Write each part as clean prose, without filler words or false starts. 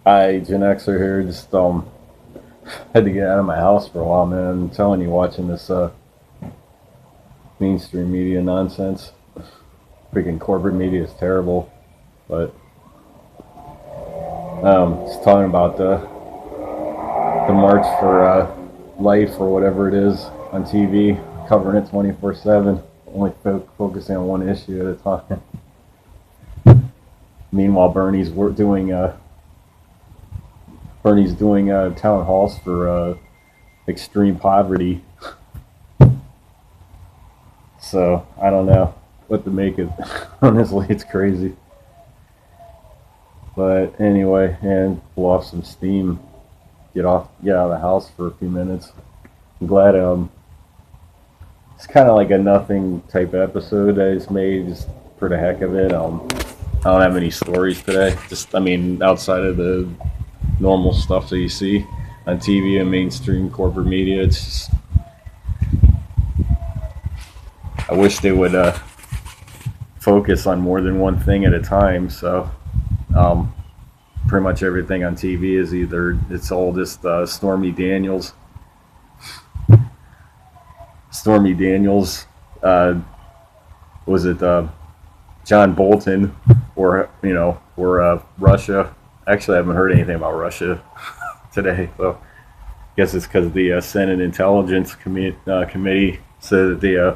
Hi, Gen Xer here. Just had to get out of my house for a while, man. I'm telling you, watching this mainstream media nonsense. Freaking corporate media is terrible. But just talking about the march for life or whatever it is on TV, covering it 24/7, only focusing on one issue at a time. Meanwhile, Bernie's doing town halls for extreme poverty. So I don't know what to make of. Honestly, it's crazy. But anyway, and blow off some steam. Get out of the house for a few minutes. I'm glad. It's kind of like a nothing type episode I just made just for the heck of it. I don't have any stories today. Just, I mean, outside of the normal stuff that you see on TV and mainstream corporate media, it's just, I wish they would focus on more than one thing at a time. So, um, pretty much everything on TV is either it's all just Stormy Daniels, uh, was it John Bolton, or Russia. Actually, I haven't heard anything about Russia today, so I guess it's because the Senate Intelligence Committee said that they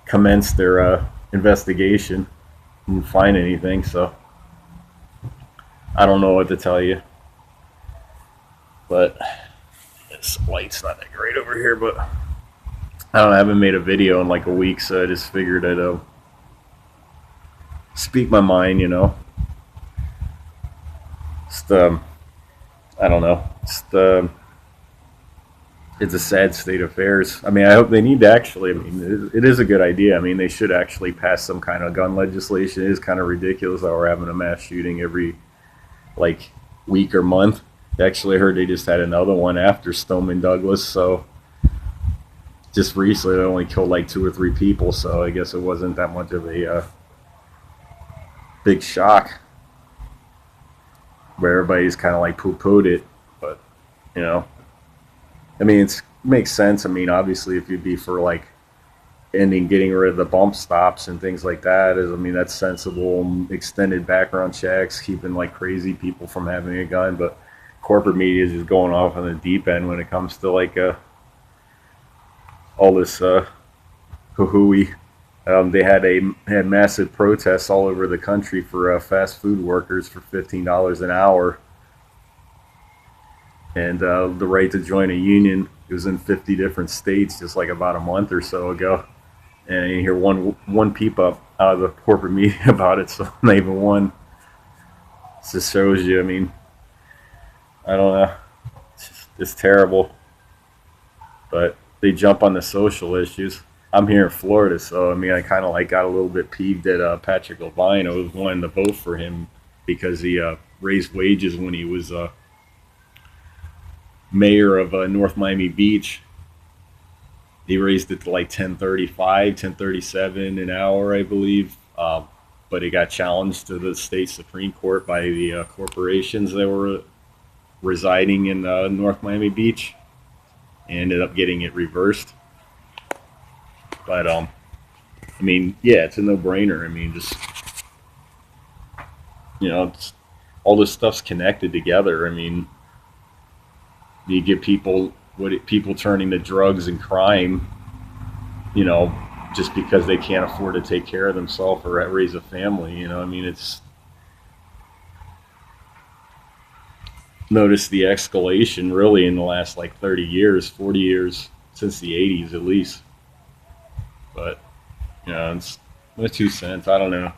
commenced their investigation and didn't find anything. So I don't know what to tell you, but this light's not that great over here. But I don't know, I haven't made a video in like a week, so I just figured I'd speak my mind. Just I don't know. Just it's a sad state of affairs. I mean, I hope they need to actually. I mean, it is a good idea. I mean, they should actually pass some kind of gun legislation. It is kind of ridiculous that we're having a mass shooting every like week or month. Actually, I heard they just had another one after Stoneman Douglas. So just recently, they only killed like 2 or 3 people. So I guess it wasn't that much of a big shock where everybody's kind of like poo-pooed it. But you know, I mean, it makes sense. I mean, obviously, if you'd be for like getting rid of the bump stops and things like that, I mean, that's sensible. Extended background checks, keeping like crazy people from having a gun. But corporate media is just going off on the deep end when it comes to like all this hooey. They had massive protests all over the country for fast food workers for $15 an hour, and the right to join a union. It was in 50 different states just like about a month or so ago, and you hear one peep up out of the corporate media about it. So not even one. It just shows you. I mean, I don't know. It's terrible, but they jump on the social issues. I'm here in Florida, so I mean, I kind of like got a little bit peeved at Patrick Levine. I was wanting to vote for him because he raised wages when he was mayor of North Miami Beach. He raised it to like 10.35, 10.37 an hour, I believe. But it got challenged to the state supreme court by the corporations that were residing in North Miami Beach, and ended up getting it reversed. But I mean, yeah, it's a no-brainer. I mean, just all this stuff's connected together. I mean, you get people turning to drugs and crime, you know, just because they can't afford to take care of themselves or raise a family. I mean, it's noticed the escalation really in the last like 30 years, 40 years, since the 80s at least. But it's my 2 cents. I don't know.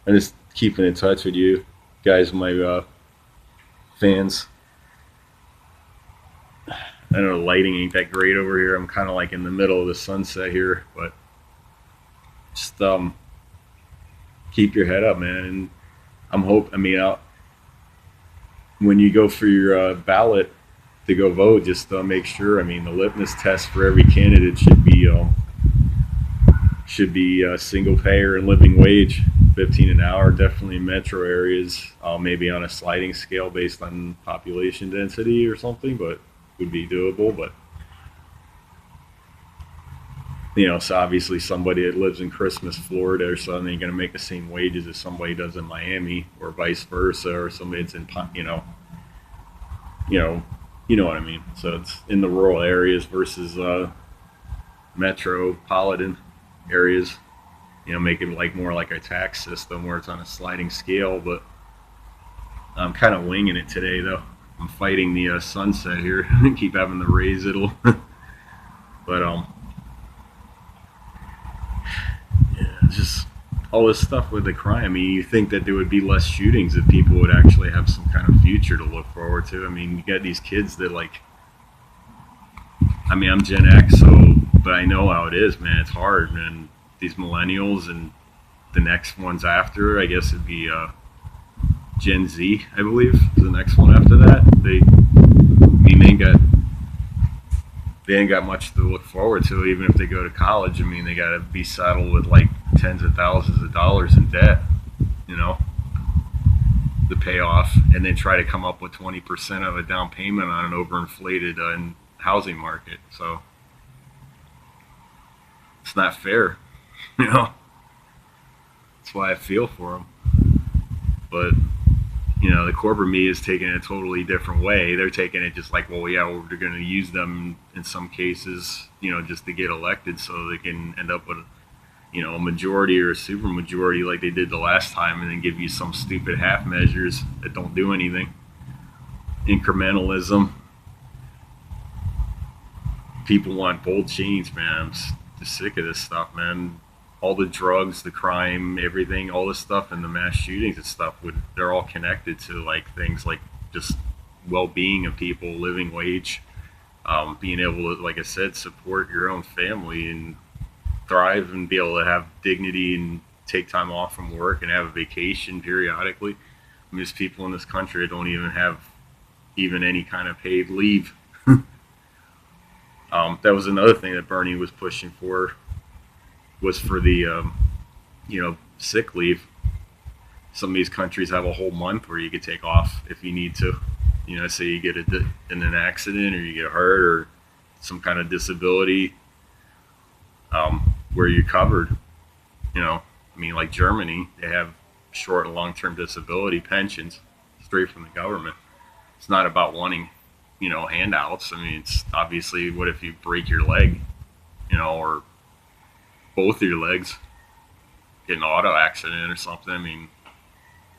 I'm just keeping in touch with you guys, my fans. I know the lighting ain't that great over here. I'm kind of like in the middle of the sunset here, but just keep your head up, man. And I'm hope. I mean, when you go for your ballot to go vote, just make sure. I mean, the litmus test for every candidate should be single payer and living wage. 15 an hour, definitely in metro areas, maybe on a sliding scale based on population density or something, but would be doable. But so obviously somebody that lives in Christmas, Florida or something ain't going to make the same wages as somebody does in Miami, or vice versa, or somebody that's in, you know, you know what I mean. So it's in the rural areas versus metropolitan areas. Make it like more like a tax system where it's on a sliding scale. But I'm kind of winging it today, though. I'm fighting the sunset here. Keep having to raise it a little. But yeah, just all this stuff with the crime. I mean, you think that there would be less shootings if people would actually have some kind of future to look forward to. I mean, you got these kids that I mean, I'm Gen X, but I know how it is, man. It's hard, man. These millennials and the next ones after, I guess it'd be Gen Z, I believe, is the next one after that. They ain't got much to look forward to, even if they go to college. I mean, they got to be saddled with like tens of thousands of dollars in debt, to pay off, and then try to come up with 20% of a down payment on an overinflated housing market. So it's not fair, That's why I feel for them. But the corporate media is taking it a totally different way. They're taking it just like, well, yeah, they're going to use them in some cases, just to get elected so they can end up with, a majority or a super majority like they did the last time, and then give you some stupid half measures that don't do anything. Incrementalism. People want bold change, man. I'm just sick of this stuff, man. All the drugs, the crime, everything, all this stuff, and the mass shootings and stuff, they're all connected to like things like just well-being of people, living wage, being able to, like I said, support your own family and thrive and be able to have dignity and take time off from work and have a vacation periodically. I mean, there's people in this country that don't even have any kind of paid leave. That was another thing that Bernie was pushing for, was for the sick leave. Some of these countries have a whole month where you could take off if you need to. Say you get in an accident, or you get hurt, or some kind of disability, where you're covered. I mean, like Germany, they have short and long-term disability pensions straight from the government. It's not about wanting, handouts. I mean, it's obviously, what if you break your leg, or both of your legs, get an auto accident or something? I mean,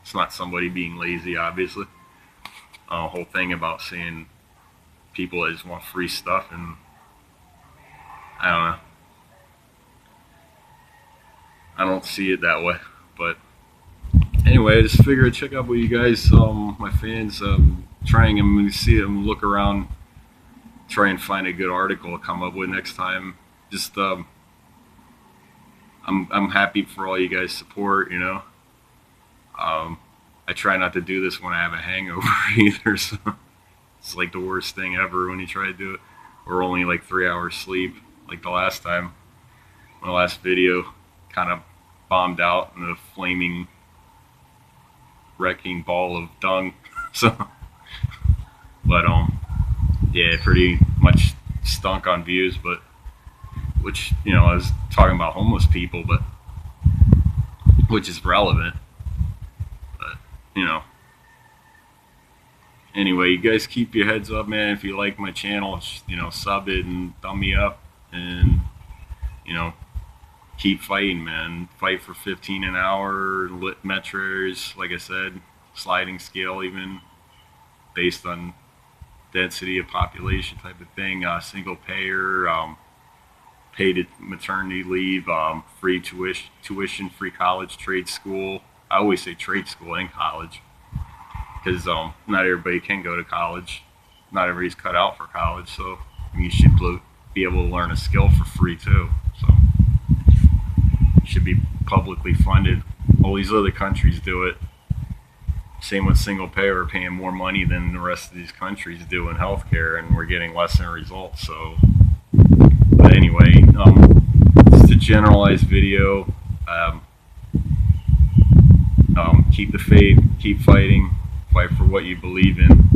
it's not somebody being lazy, obviously. Whole thing about seeing people that just want free stuff, and I don't know. I don't see it that way. But anyway, I just figured I'd check out with you guys, my fans, trying and see them, look around, try and find a good article to come up with next time. Just I'm happy for all you guys' support. I try not to do this when I have a hangover either. So it's like the worst thing ever when you try to do it. Or only like 3 hours sleep, like the last time. My last video kind of bombed out in a flaming, wrecking ball of dung. So, but yeah, pretty much stunk on views. But which, I was talking about homeless people, but which is relevant. But anyway, you guys keep your heads up, man. If you like my channel, sub it and thumb me up, and keep fighting, man. Fight for 15 an hour, lit metros, like I said, sliding scale, even based on density of population type of thing. Single payer, paid maternity leave, free tuition, free college, trade school. I always say trade school and college, because not everybody can go to college. Not everybody's cut out for college, so you should be able to learn a skill for free too. So you should be publicly funded. All these other countries do it. Same with single payer, paying more money than the rest of these countries do in healthcare, and we're getting less in results. So, but anyway, it's a generalized video. keep the faith, keep fighting, fight for what you believe in.